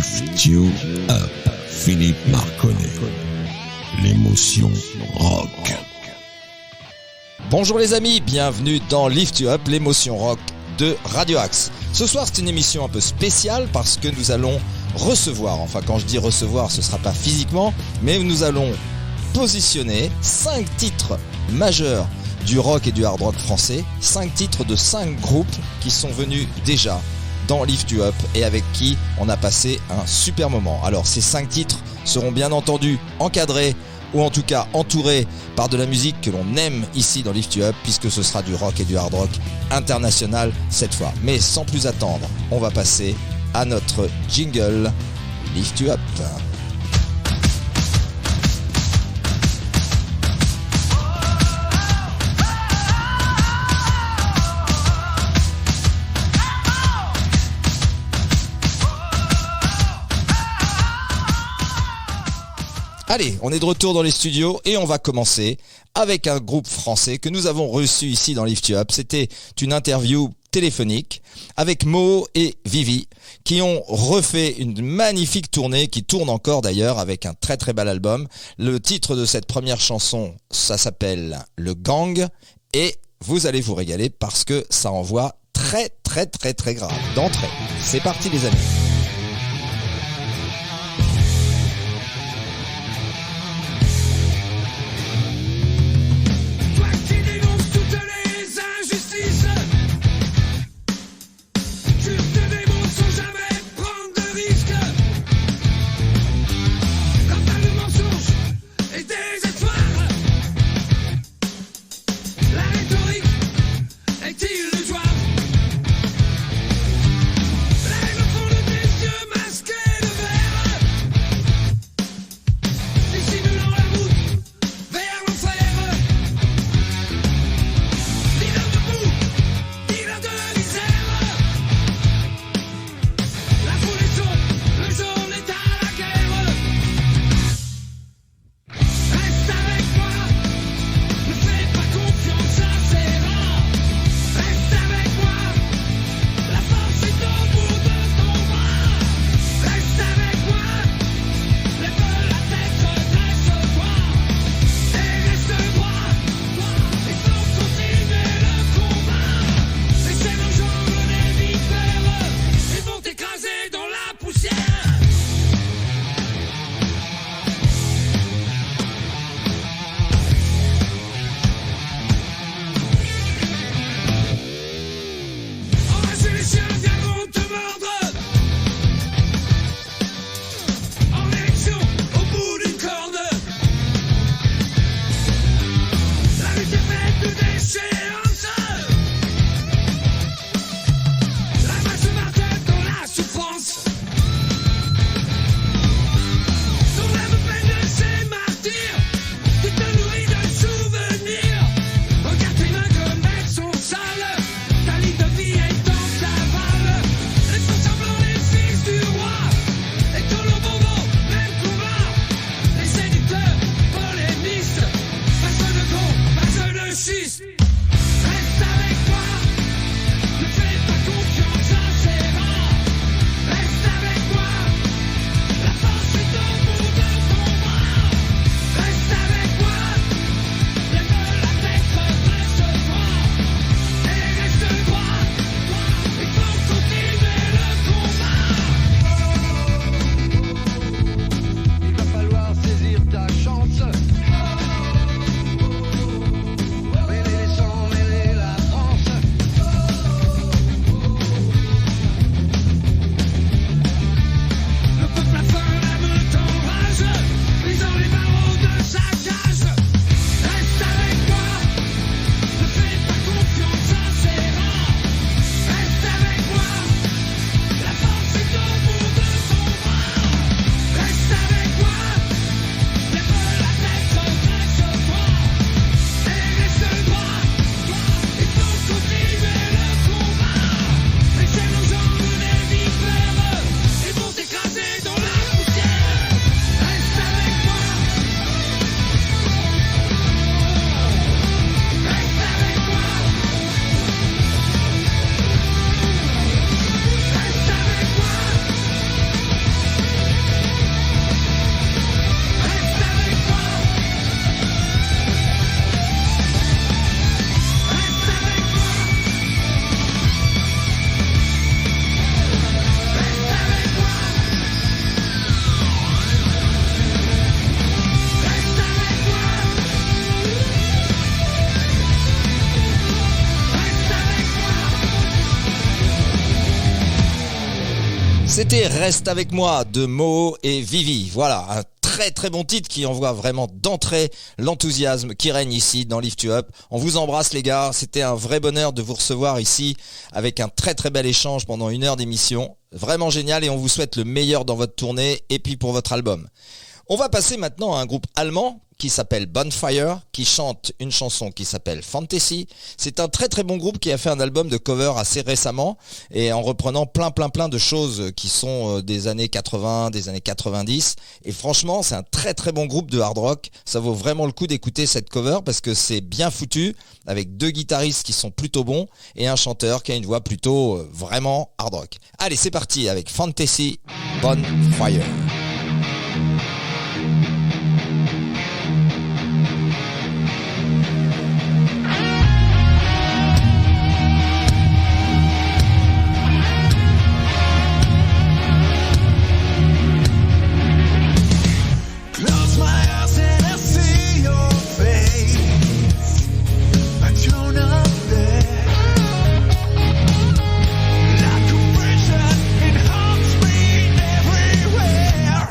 Lift You Up, Philippe Marconnet. L'émotion rock. Bonjour les amis, bienvenue dans Lift You Up, l'émotion rock de Radio Axe. Ce soir c'est une émission un peu spéciale parce que nous allons recevoir, enfin quand je dis recevoir ce ne sera pas physiquement, mais nous allons positionner 5 titres majeurs du rock et du hard rock français, 5 titres de 5 groupes qui sont venus déjà dans Lift You Up et avec qui on a passé un super moment. Alors ces 5 titres seront bien entendu encadrés ou en tout cas entourés par de la musique que l'on aime ici dans Lift You Up, puisque ce sera du rock et du hard rock international cette fois. Mais sans plus attendre, on va passer à notre jingle Lift You Up. Allez, on est de retour dans les studios et on va commencer avec un groupe français que nous avons reçu ici dans Lift You Up. C'était une interview téléphonique avec Mo et Vivi qui ont refait une magnifique tournée qui tourne encore d'ailleurs avec un très très bel album. Le titre de cette première chanson, ça s'appelle Le Gang et vous allez vous régaler parce que ça envoie très très très très grave d'entrée. C'est parti les amis. Est-il le joueur? Lève au fond de tes C'était Reste avec moi de Moho et Vivi. Voilà, un très très bon titre qui envoie vraiment d'entrée l'enthousiasme qui règne ici dans Lift You Up. On vous embrasse les gars, c'était un vrai bonheur de vous recevoir ici avec un très très bel échange pendant 1 heure d'émission. Vraiment génial et on vous souhaite le meilleur dans votre tournée et puis pour votre album. On va passer maintenant à un groupe allemand qui s'appelle Bonfire, qui chante une chanson qui s'appelle Fantasy. C'est un très très bon groupe qui a fait un album de cover assez récemment et en reprenant plein de choses qui sont des années 80, des années 90. Et franchement, c'est un très très bon groupe de hard rock. Ça vaut vraiment le coup d'écouter cette cover parce que c'est bien foutu avec 2 guitaristes qui sont plutôt bons et un chanteur qui a une voix plutôt vraiment hard rock. Allez, c'est parti avec Fantasy, Bonfire. Like a prison, it haunts me everywhere.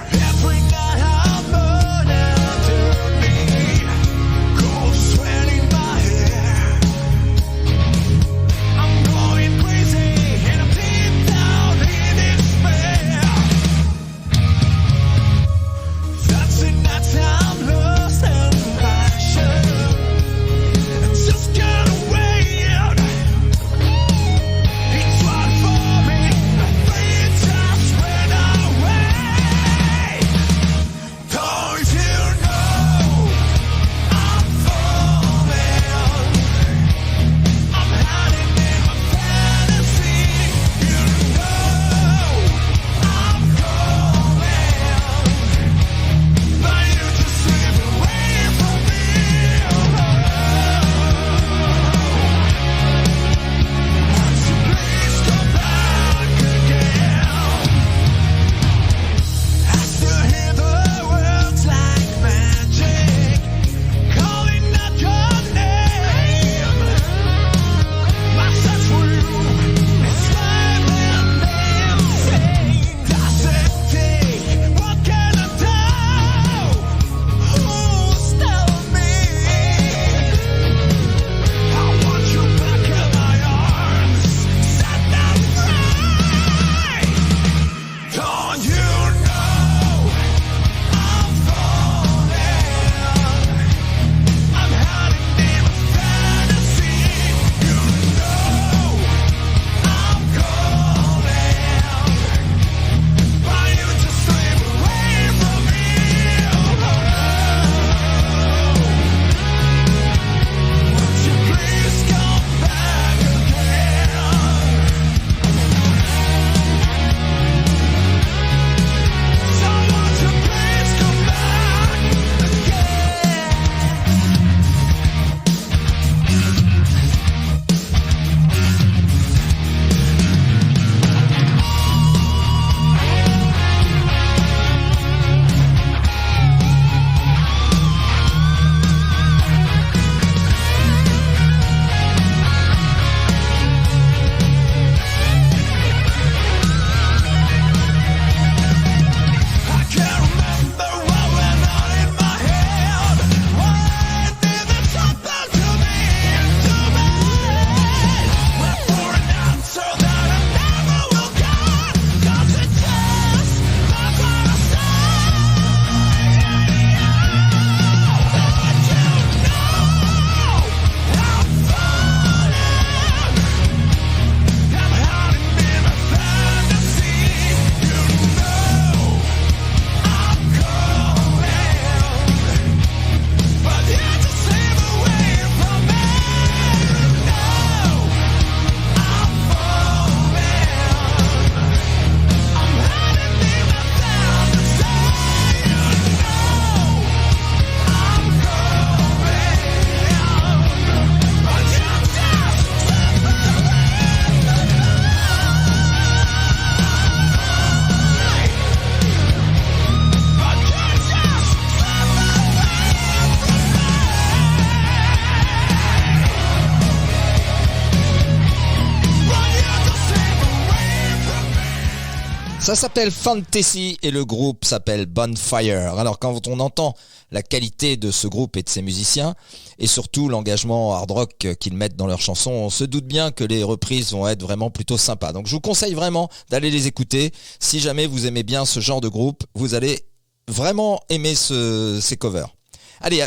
Ça s'appelle Fantasy et le groupe s'appelle Bonfire. Alors quand on entend la qualité de ce groupe et de ses musiciens, et surtout l'engagement hard rock qu'ils mettent dans leurs chansons, on se doute bien que les reprises vont être vraiment plutôt sympas. Donc je vous conseille vraiment d'aller les écouter. Si jamais vous aimez bien ce genre de groupe, vous allez vraiment aimer ces covers. Allez,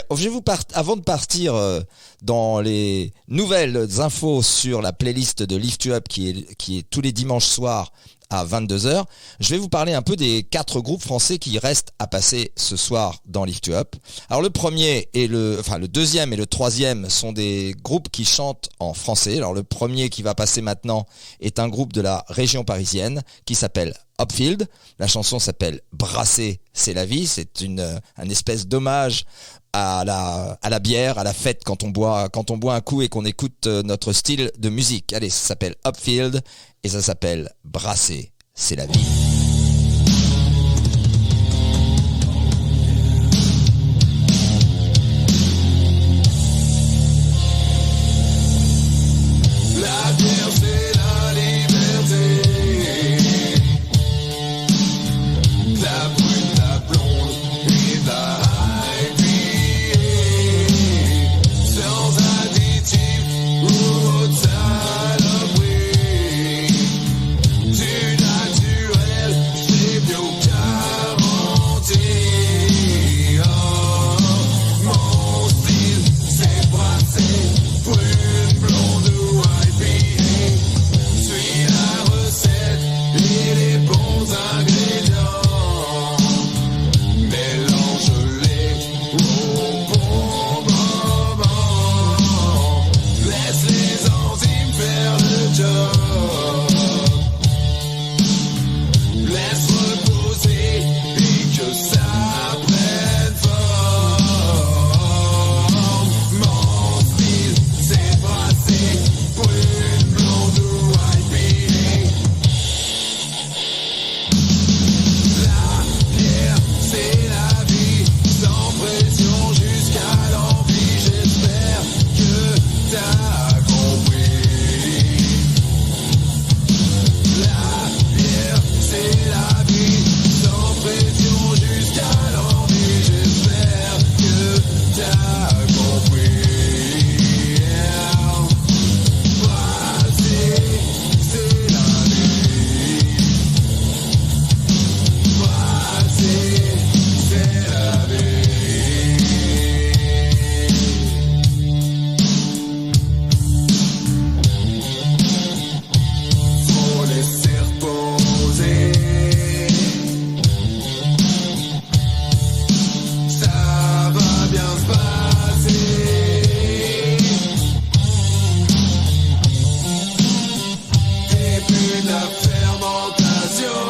avant de partir dans les nouvelles infos sur la playlist de Lift You Up qui est tous les dimanches soirs à 22h, je vais vous parler un peu des 4 groupes français qui restent à passer ce soir dans Lift You Up. Alors le deuxième et le troisième sont des groupes qui chantent en français. Alors le premier qui va passer maintenant est un groupe de la région parisienne qui s'appelle Upfield. La chanson s'appelle Brasser, c'est la vie. C'est un espèce d'hommage à la bière, à la fête quand on boit un coup et qu'on écoute notre style de musique. Allez, ça s'appelle Upfield et ça s'appelle Brasser, c'est la vie. La bière, c'est la liberté. La brune, la blonde et la IPA. Sans additifs ou autre saloperie. Du naturel, c'est bio garanti. Oh, mon style, c'est brasser. Brune, blonde ou IPA. Suis la recette et les bons ingrédients. Mélange-les au bon moment. Laisse les enzymes faire le job. Laisse reposer et que ça prenne forme. Mon style, c'est brasser. Brune, blonde ou IPA. La bière, c'est la vie, sans pression jusqu'à l'envie. J'espère que t'as compris. La bière, c'est la vie, sans pression jusqu'à l'envie. J'espère que t'as compris. Brasser, c'est la vie. Brasser, c'est la vie. Faut laisser reposer. Ça va bien se passer. Début de la fermentation.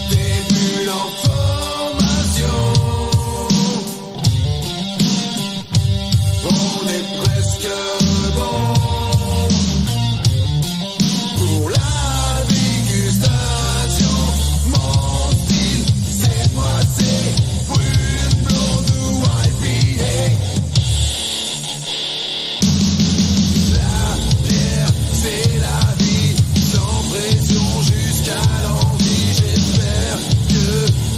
Début l'information. On est presque bon pour la dégustation. Mon style, c'est brasser. Brune, blonde ou IPA. La bière, c'est la vie, sans pression jusqu'à l'envie. J'espère que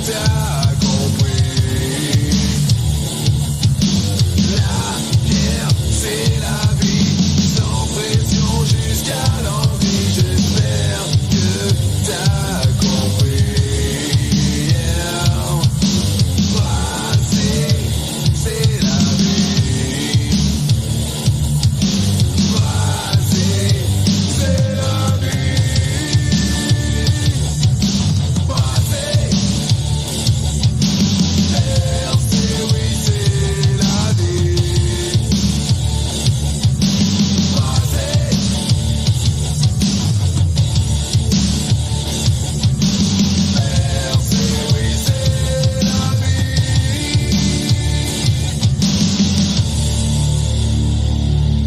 t'as compris. La bière, c'est la vie, sans pression jusqu'à l'envie. J'espère que t'as compris. Brasser, c'est la vie. Brasser, c'est la vie. Brasser, oui, c'est la vie. Brasser, oui, c'est la vie.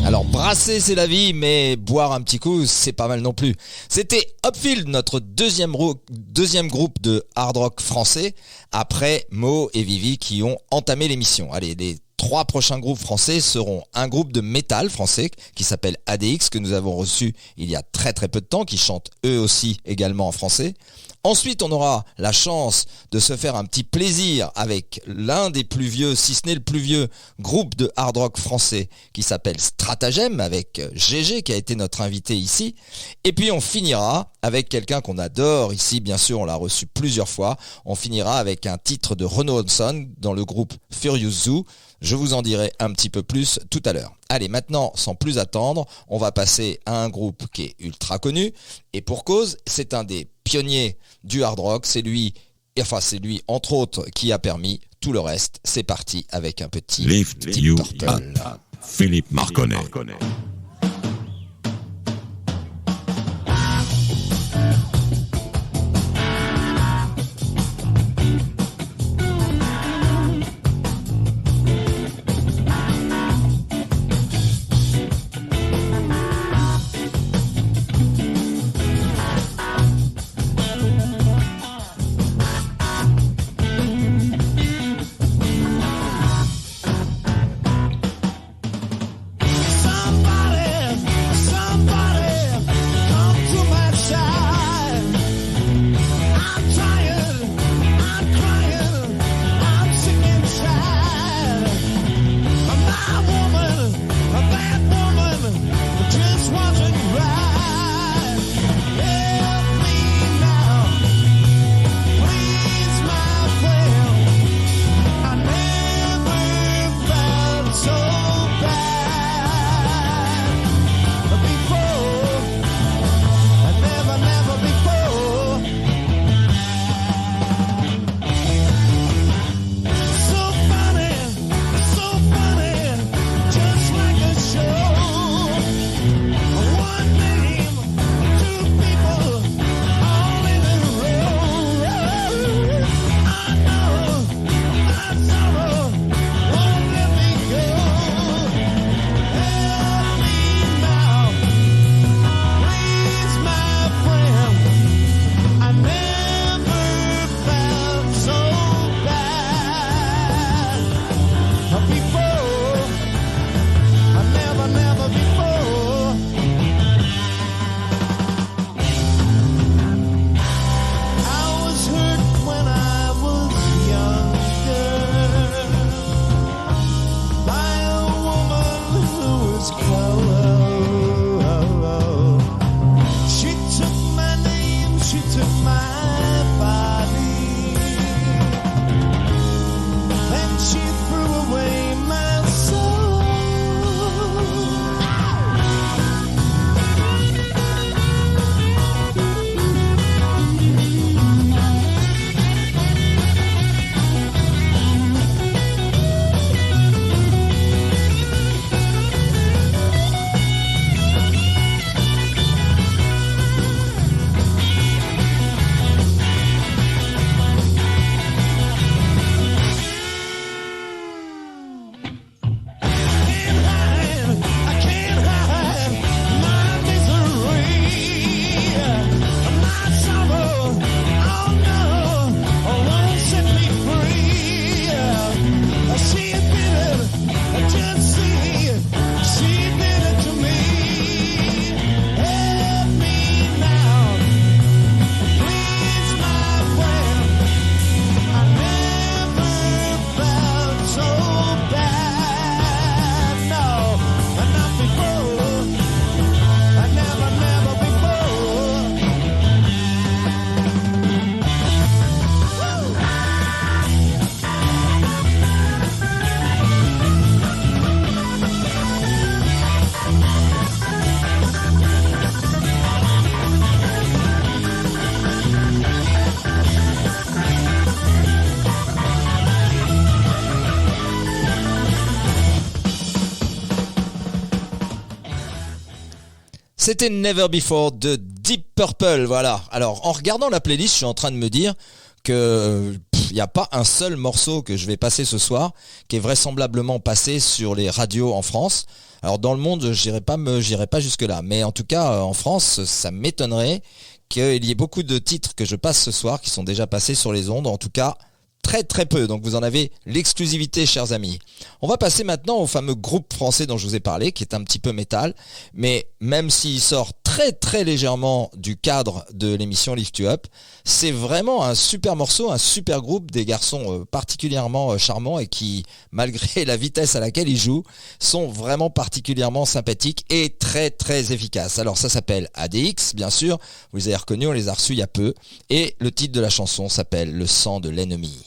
Alors brasser c'est la vie, mais boire un petit coup c'est pas mal non plus. C'était Upfield, notre deuxième groupe de hard rock français, après Mo et Vivi qui ont entamé l'émission. Allez, les 3 prochains groupes français seront un groupe de métal français qui s'appelle ADX, que nous avons reçu il y a très très peu de temps, qui chantent eux aussi également en français. Ensuite, on aura la chance de se faire un petit plaisir avec l'un des plus vieux, si ce n'est le plus vieux groupe de hard rock français qui s'appelle Stratagème, avec GG qui a été notre invité ici. Et puis on finira avec quelqu'un qu'on adore ici, bien sûr, on l'a reçu plusieurs fois. On finira avec un titre de Renaud Hodgson dans le groupe Furious Zoo. Je vous en dirai un petit peu plus tout à l'heure. Allez, maintenant, sans plus attendre, on va passer à un groupe qui est ultra connu. Et pour cause, c'est un des pionniers du hard rock. C'est lui, entre autres, qui a permis tout le reste. C'est parti avec un petit Lift Deep You Purple. Up, Philippe Marconnet. C'était Never Before de Deep Purple, voilà. Alors, en regardant la playlist, je suis en train de me dire que il n'y a pas un seul morceau que je vais passer ce soir qui est vraisemblablement passé sur les radios en France. Alors, dans le monde, j'irai pas jusque-là. Mais en tout cas, en France, ça m'étonnerait qu'il y ait beaucoup de titres que je passe ce soir qui sont déjà passés sur les ondes. En tout cas, très très peu, donc vous en avez l'exclusivité, chers amis. On va passer maintenant au fameux groupe français dont je vous ai parlé, qui est un petit peu métal, mais même s'il sort très très légèrement du cadre de l'émission Lift You Up, c'est vraiment un super morceau, un super groupe, des garçons particulièrement charmants et qui, malgré la vitesse à laquelle ils jouent, sont vraiment particulièrement sympathiques et très très efficaces. Alors ça s'appelle ADX, bien sûr, vous les avez reconnus, on les a reçus il y a peu, et le titre de la chanson s'appelle Le sang de l'ennemi.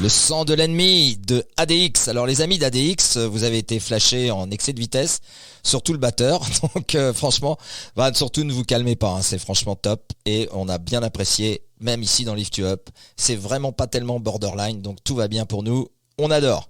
Le sang de l'ennemi de ADX. Alors les amis d'ADX, vous avez été flashés en excès de vitesse, surtout le batteur. Donc franchement, surtout ne vous calmez pas, hein, c'est franchement top. Et on a bien apprécié, même ici dans Lift You Up. C'est vraiment pas tellement borderline, donc tout va bien pour nous. On adore.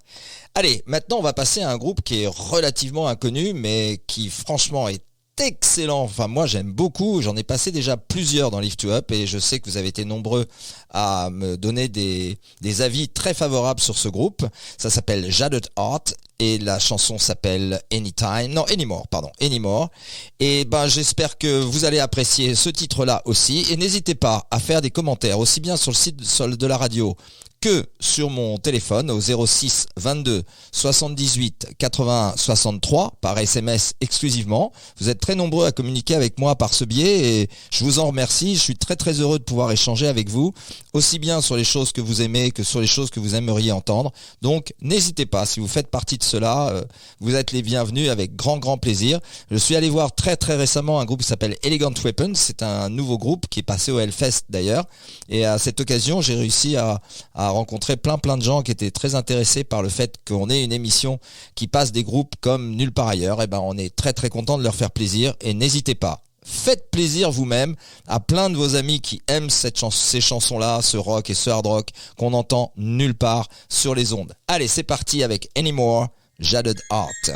Allez, maintenant on va passer à un groupe qui est relativement inconnu, mais qui franchement est excellent. Enfin, moi, j'aime beaucoup. J'en ai passé déjà plusieurs dans Lift You Up et je sais que vous avez été nombreux à me donner des avis très favorables sur ce groupe. Ça s'appelle Jaded Heart et la chanson s'appelle Anymore. Et ben, j'espère que vous allez apprécier ce titre-là aussi. Et n'hésitez pas à faire des commentaires aussi bien sur le site de la radio que sur mon téléphone au 06 22 78 81 63 par SMS exclusivement. Vous êtes très nombreux à communiquer avec moi par ce biais et je vous en remercie. Je suis très très heureux de pouvoir échanger avec vous, aussi bien sur les choses que vous aimez que sur les choses que vous aimeriez entendre. Donc n'hésitez pas, si vous faites partie de cela, vous êtes les bienvenus avec grand plaisir. Je suis allé voir très très récemment un groupe qui s'appelle Elegant Weapons. C'est un nouveau groupe qui est passé au Hellfest d'ailleurs. Et à cette occasion, j'ai réussi à rencontrer plein de gens qui étaient très intéressés par le fait qu'on ait une émission qui passe des groupes comme nulle part ailleurs. Et ben on est très très content de leur faire plaisir et n'hésitez pas. Faites plaisir vous-même à plein de vos amis qui aiment ces chansons-là, ce rock et ce hard rock qu'on entend nulle part sur les ondes. Allez, c'est parti avec Anymore, Jaded Heart.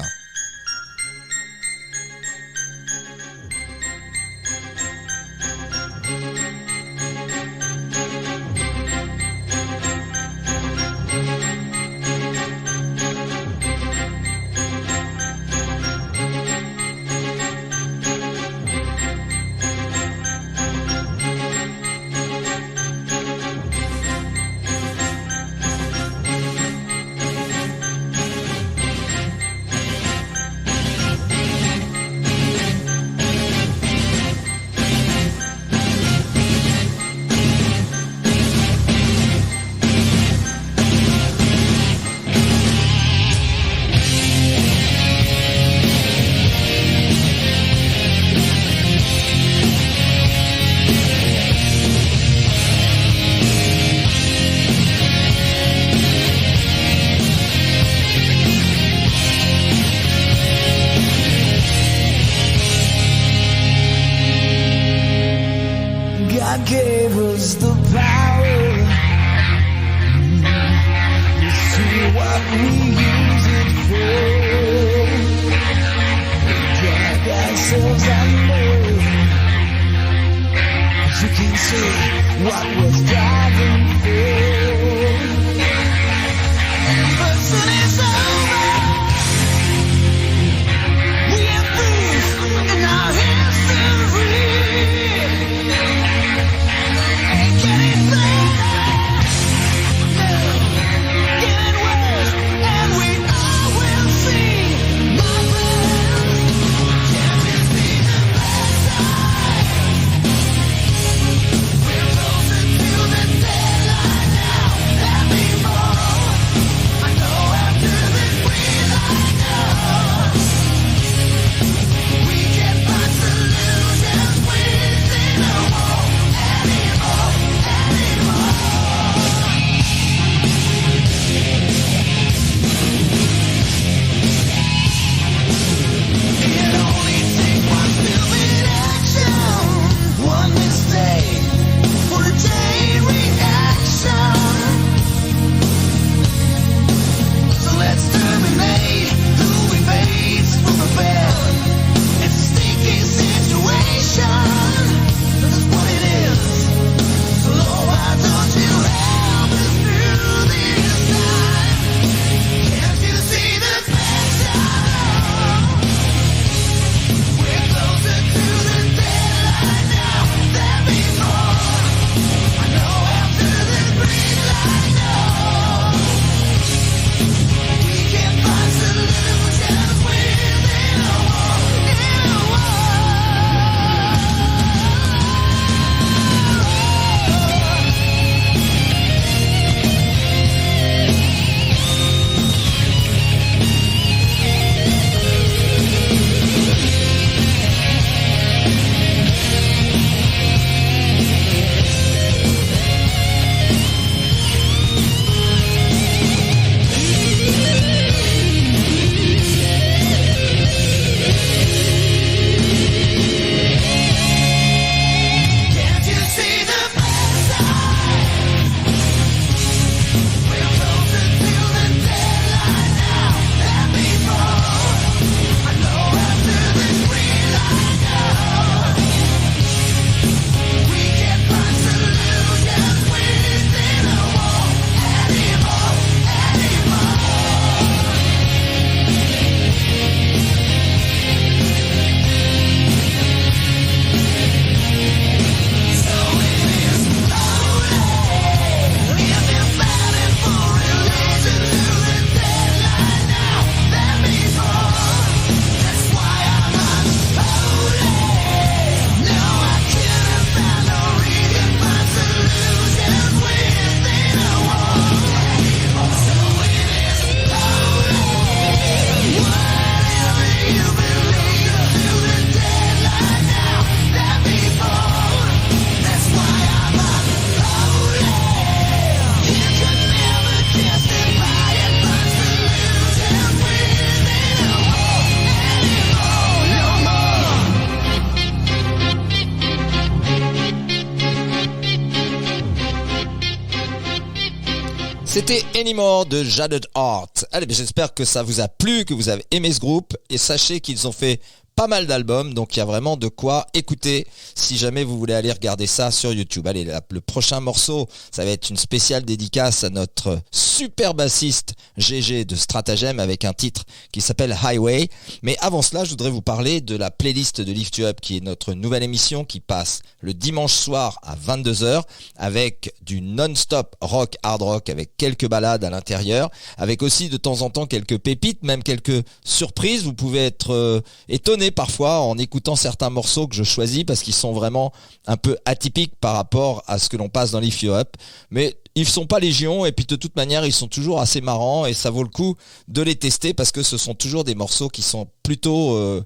C'était Anymore de Jaded Heart. Allez, j'espère que ça vous a plu, que vous avez aimé ce groupe. Et sachez qu'ils ont fait pas mal d'albums, donc il y a vraiment de quoi écouter si jamais vous voulez aller regarder ça sur YouTube. Allez, le prochain morceau, ça va être une spéciale dédicace à notre super bassiste GG de Stratagem avec un titre qui s'appelle Highway. Mais avant cela, je voudrais vous parler de la playlist de Lift You Up qui est notre nouvelle émission qui passe le dimanche soir à 22h avec du non-stop rock, hard rock avec quelques ballades à l'intérieur, avec aussi de temps en temps quelques pépites, même quelques surprises. Vous pouvez être étonné parfois en écoutant certains morceaux que je choisis parce qu'ils sont vraiment un peu atypiques par rapport à ce que l'on passe dans Lift You Up, mais ils sont pas légion et puis de toute manière ils sont toujours assez marrants et ça vaut le coup de les tester parce que ce sont toujours des morceaux qui sont plutôt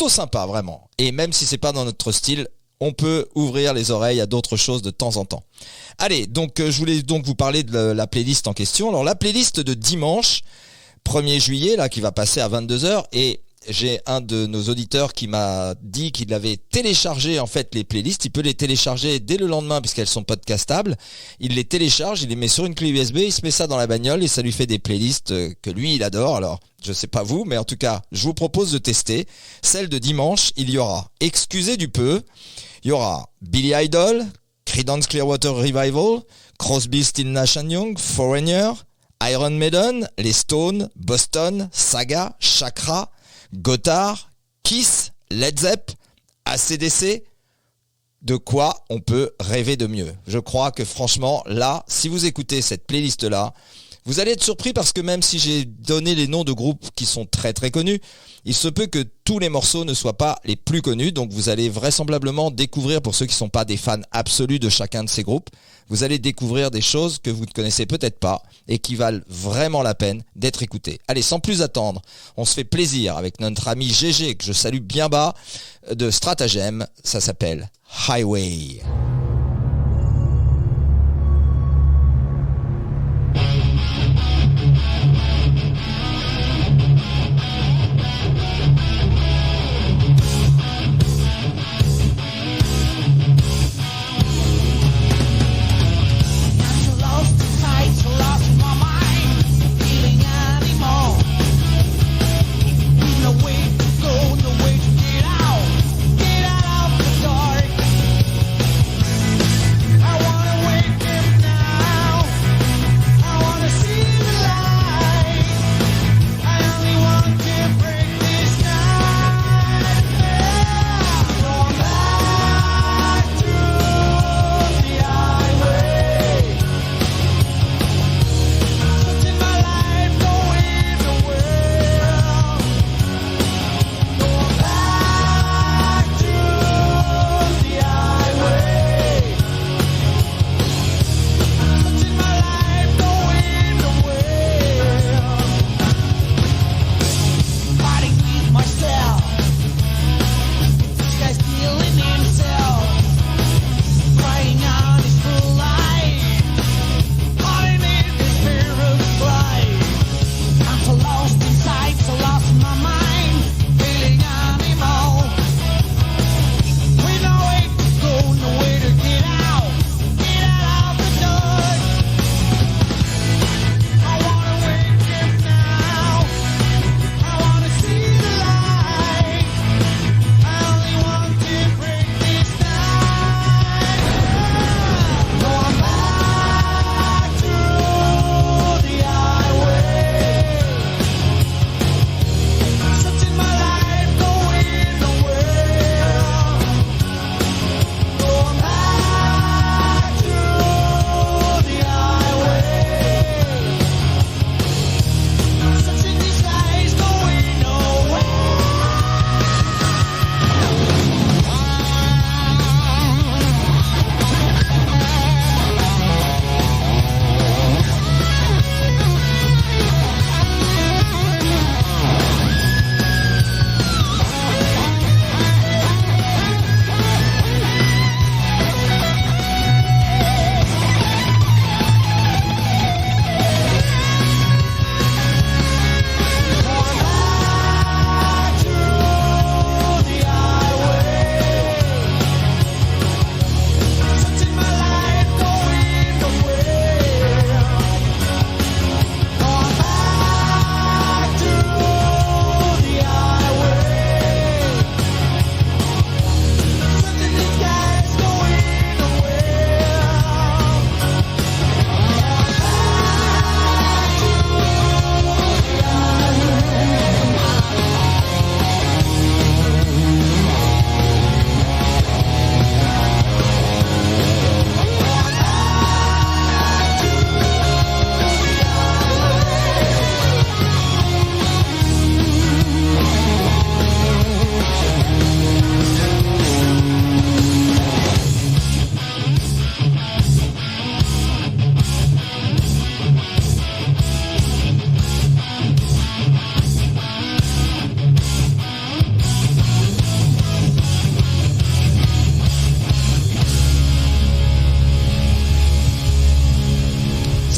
sympas vraiment, et même si c'est pas dans notre style, on peut ouvrir les oreilles à d'autres choses de temps en temps. Allez, donc je voulais donc vous parler de la playlist en question. Alors la playlist de dimanche 1er juillet là qui va passer à 22h, et j'ai un de nos auditeurs qui m'a dit qu'il avait téléchargé en fait les playlists. Il peut les télécharger dès le lendemain puisqu'elles sont podcastables. Il les télécharge, il les met sur une clé USB, il se met ça dans la bagnole et ça lui fait des playlists que lui il adore. Alors je sais pas vous, mais en tout cas je vous propose de tester. Celle de dimanche, il y aura Excusez du peu, il y aura Billy Idol, Creedence Clearwater Revival, Crosby, Stills, Nash & Young, Foreigner, Iron Maiden, les Stones, Boston, Saga, Chakra, Gotthard, Kiss, Led Zepp, AC/DC. De quoi on peut rêver de mieux? Je crois que franchement, là, si vous écoutez cette playlist-là, vous allez être surpris parce que même si j'ai donné les noms de groupes qui sont très très connus, il se peut que tous les morceaux ne soient pas les plus connus. Donc vous allez vraisemblablement découvrir, pour ceux qui ne sont pas des fans absolus de chacun de ces groupes, vous allez découvrir des choses que vous ne connaissez peut-être pas et qui valent vraiment la peine d'être écoutées. Allez, sans plus attendre, on se fait plaisir avec notre ami GG, que je salue bien bas, de Stratagem. Ça s'appelle Highway. Get out of the dark.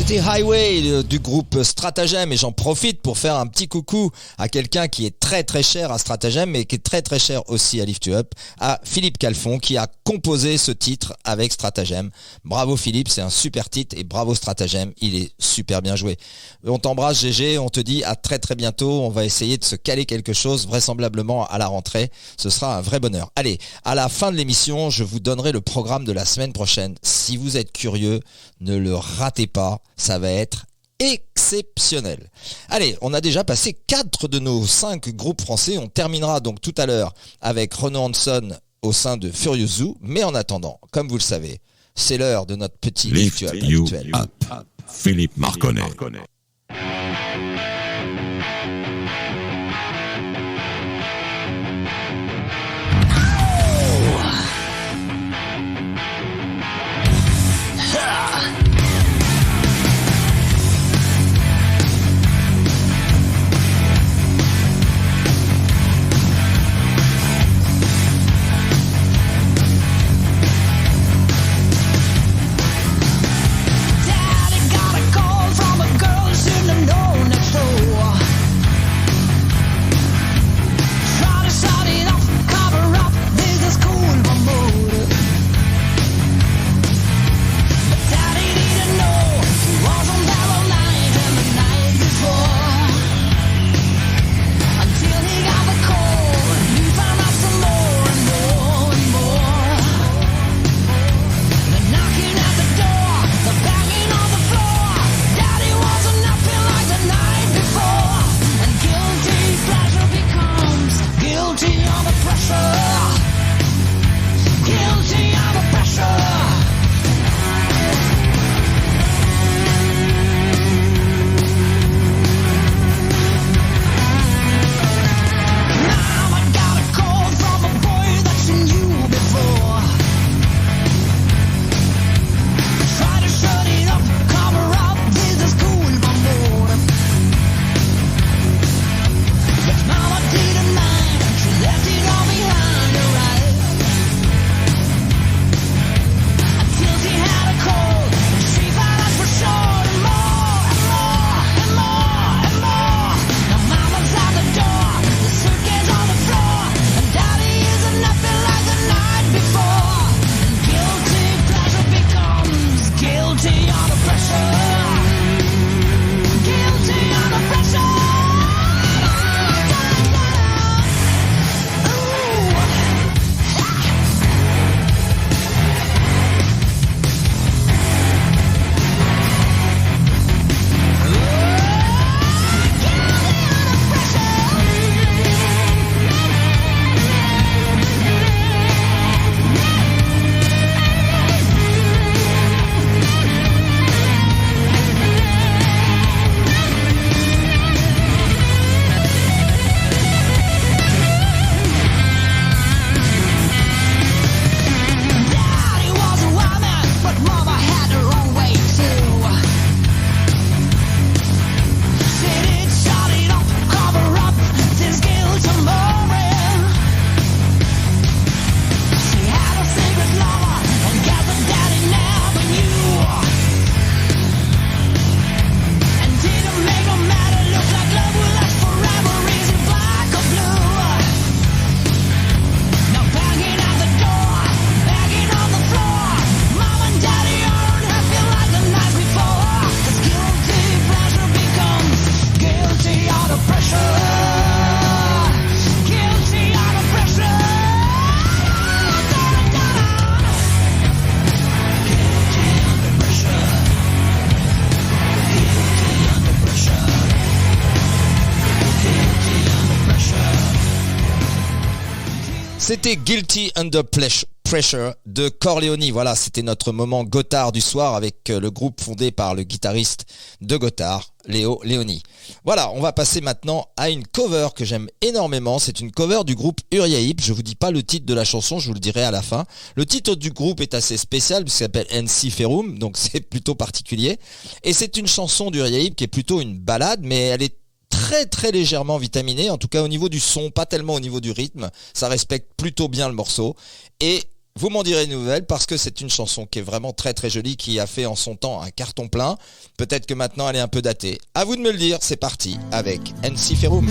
C'était Highway du groupe Stratagem et j'en profite pour faire un petit coucou à quelqu'un qui est très très cher à Stratagem mais qui est très très cher aussi à Lift You Up, à Philippe Calfon qui a composé ce titre avec Stratagem. Bravo Philippe, c'est un super titre et bravo Stratagem, il est super bien joué. On t'embrasse GG, on te dit à très très bientôt, on va essayer de se caler quelque chose vraisemblablement à la rentrée, ce sera un vrai bonheur. Allez, à la fin de l'émission, je vous donnerai le programme de la semaine prochaine. Si vous êtes curieux, ne le ratez pas, ça va être exceptionnel. Allez, on a déjà passé 4 de nos 5 groupes français, on terminera donc tout à l'heure avec Renaud Hanson au sein de Furious Zoo, mais en attendant, comme vous le savez, c'est l'heure de notre petit Lift Lift You habituel. Up. Philippe Marconnet. Daddy got a call from a girl who shouldn't have known next door. Try to shut it off, cover up, this is cool but mood. But Daddy didn't know he wasn't there all night and the night before. Until he got the call and he found out some more and more and more. The knocking at the door, the banging on the floor. Daddy wasn't nothing like the night before. And guilty pleasure becomes guilty under pressure. Guilty under pressure. Now I got a call from a boy that she knew before. Try to shut it up, cover up, this is cool but more. But mama didn't mind, she left it all behind her eyes. Until she had a cold, and she found out for sure and more and more and more and more. Now mama's at the door, the suitcase on the floor, and daddy isn't nothing like the night before. And guilty pleasure becomes guilty under pressure. Guilty under pressure. Daddy was a wild man, but mama had her own way too. She did shut it up, cover up this guilt and mourning. She had a secret lover, and guess that daddy never knew. And didn't make no matter, look like love will last forever. Is it black or blue? Now banging at the door, banging on the floor. Mom and daddy aren't happy like the night before. 'Cause guilty pleasure becomes guilty under pressure. Guilty under pressure. Guilty under pressure. Guilty under pressure. Guilty under pressure. C'était Guilty Under Pressure de Corleone. Voilà, c'était notre moment Gotthard du soir avec le groupe fondé par le guitariste de Gotthard, Léo Léoni. Voilà, on va passer maintenant à une cover que j'aime énormément. C'est une cover du groupe Uriah Heep. Je vous dis pas le titre de la chanson, je vous le dirai à la fin. Le titre du groupe est assez spécial puisqu'il s'appelle NC Ferum, donc c'est plutôt particulier. Et c'est une chanson d'Uriah Heep qui est plutôt une ballade, mais elle est très très légèrement vitaminée, en tout cas au niveau du son, pas tellement au niveau du rythme. Ça respecte plutôt bien le morceau. Et Vous m'en direz des nouvelles parce que c'est une chanson qui est vraiment très très jolie, qui a fait en son temps un carton plein. Peut-être que maintenant elle est un peu datée. À vous de me le dire, c'est parti avec Ensiferum.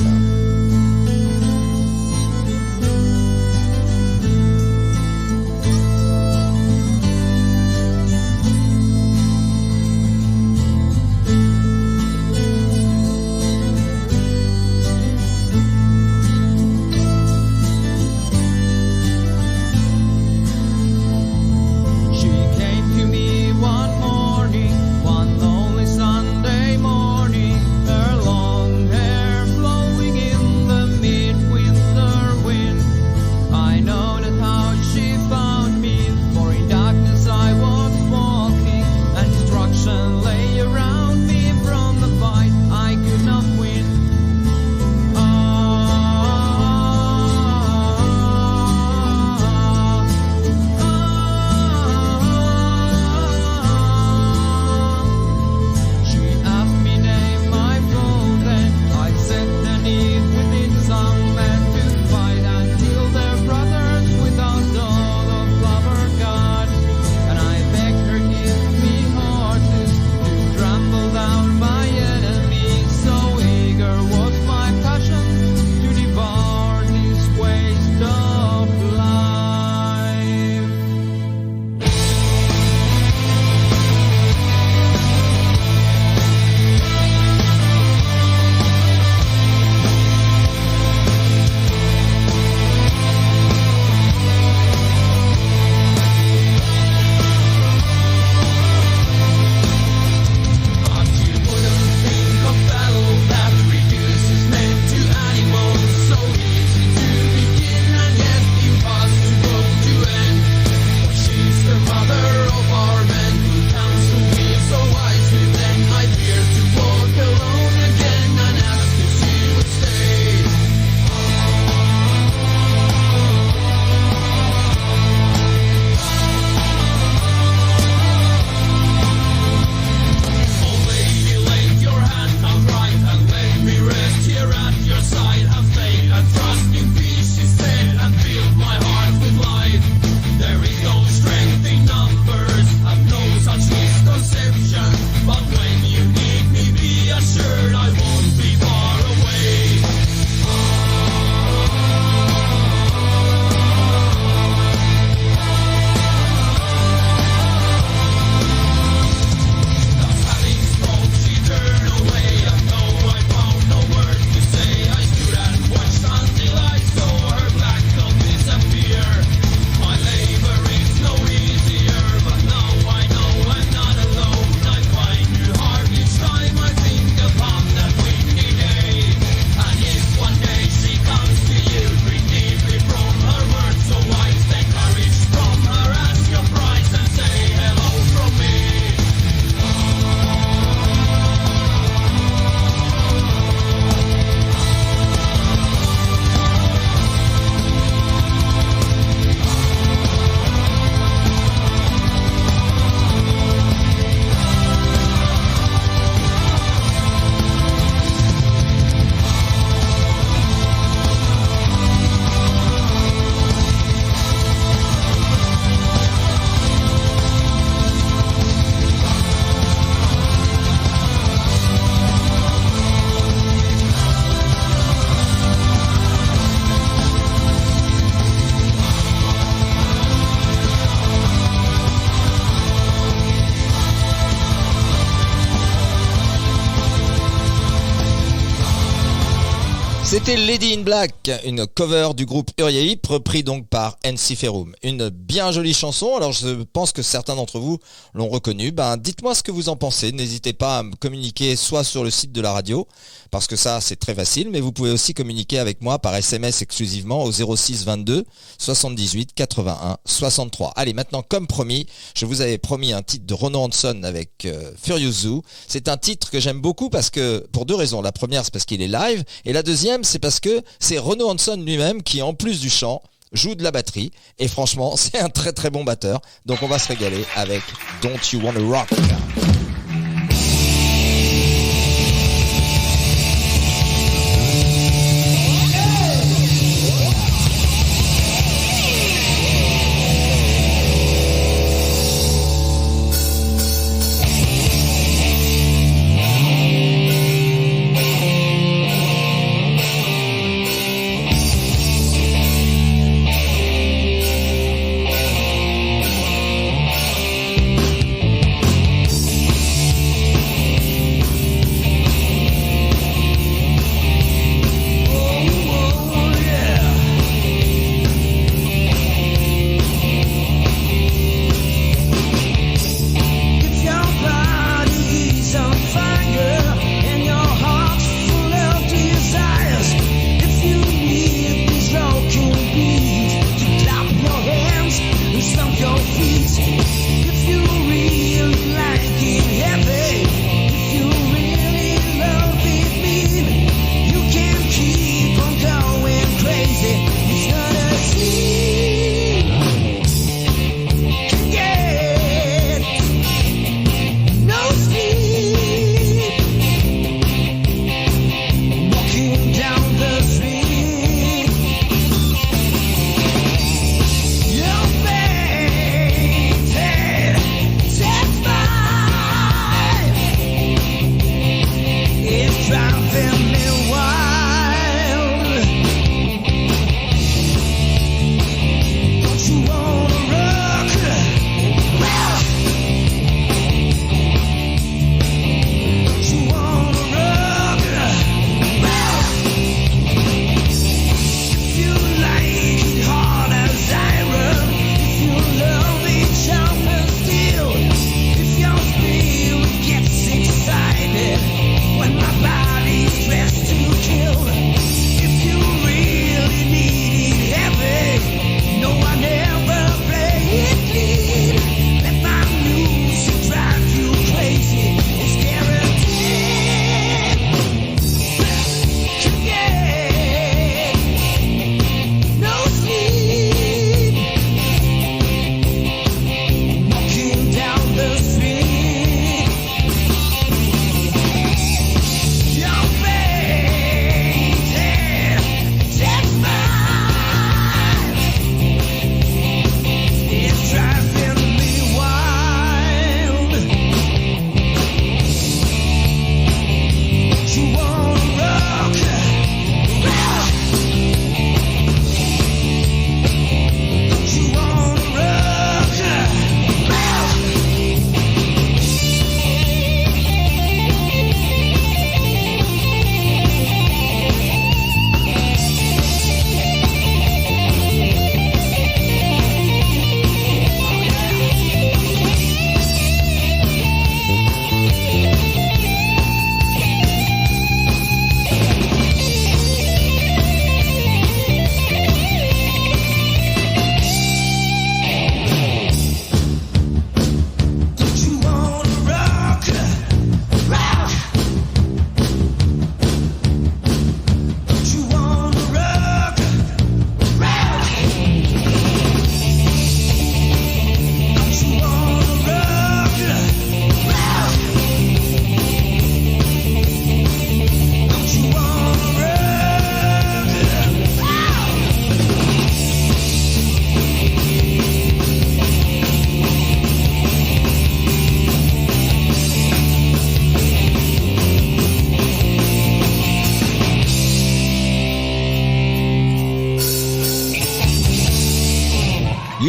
C'était Lady in Black, une cover du groupe Uriah Heep, repris donc par Ensiferum. Une bien jolie chanson, alors je pense que certains d'entre vous l'ont reconnue. Dites-moi ce que vous en pensez, n'hésitez pas à me communiquer soit sur le site de la radio, parce que ça c'est très facile, mais vous pouvez aussi communiquer avec moi par SMS exclusivement au 06 22 78 81 63. Allez, maintenant comme promis, je vous avais promis un titre de Rono Hanson avec Furious Zoo. C'est un titre que j'aime beaucoup parce que, pour deux raisons. La première, c'est parce qu'il est live, et la deuxième, c'est parce que c'est Rono Hanson lui-même qui, en plus du chant, joue de la batterie, et franchement, c'est un très très bon batteur. Donc on va se régaler avec Don't You Wanna Rock.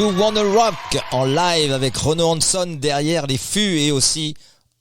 You Wanna Rock en live avec Renaud Hanson derrière les fûts et aussi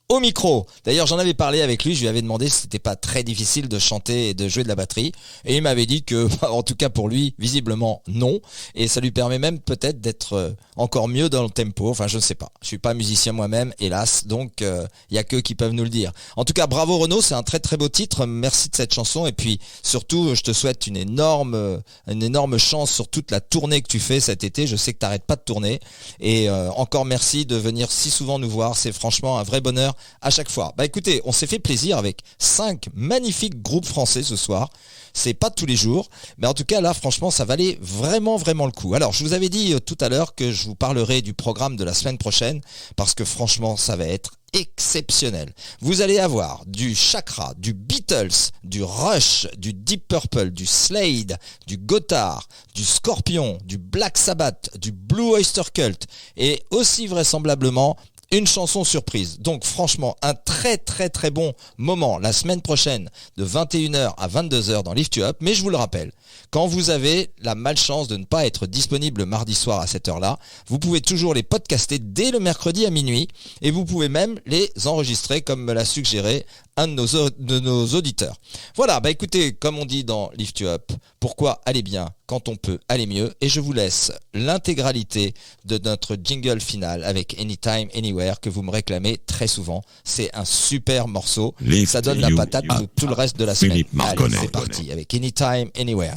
au micro. D'ailleurs, j'en avais parlé avec lui, je lui avais demandé si c'était pas très difficile de chanter et de jouer de la batterie. Et il m'avait dit que, en tout cas pour lui, visiblement non. Et ça lui permet même peut-être d'être encore mieux dans le tempo. Enfin, je ne sais pas. Je suis pas musicien moi-même, hélas. Donc, il y a qu'eux qui peuvent nous le dire. En tout cas, bravo Renaud, c'est un très très beau titre. Merci de cette chanson. Et puis, surtout, je te souhaite une énorme chance sur toute la tournée que tu fais cet été. Je sais que t'arrêtes pas de tourner. Et encore merci de venir si souvent nous voir. C'est franchement un vrai bonheur à chaque fois. Bah écoutez, on s'est fait plaisir avec 5 magnifiques groupes français ce soir. C'est pas tous les jours, mais en tout cas là franchement ça valait vraiment le coup. Alors je vous avais dit tout à l'heure que je vous parlerai du programme de la semaine prochaine parce que franchement ça va être exceptionnel. Vous allez avoir du Chakra, du Beatles, du Rush, du Deep Purple, du Slade, du Gotthard, du Scorpion, du Black Sabbath, du Blue Oyster Cult et aussi vraisemblablement une chanson surprise. Donc franchement, un très bon moment la semaine prochaine de 21h à 22h dans Lift You Up. Mais je vous le rappelle, quand vous avez la malchance de ne pas être disponible mardi soir à cette heure-là, vous pouvez toujours les podcaster dès le mercredi à minuit et vous pouvez même les enregistrer comme me l'a suggéré un de nos auditeurs. Voilà, bah écoutez, comme on dit dans Lift You Up, pourquoi aller bien quand on peut aller mieux? Et je vous laisse l'intégralité de notre jingle final avec Anytime, Anywhere que vous me réclamez très souvent. C'est un super morceau. Lift Ça donne la You patate Up. pour tout le reste de la semaine. Philippe Marconnet. Allez, c'est parti avec Anytime, Anywhere.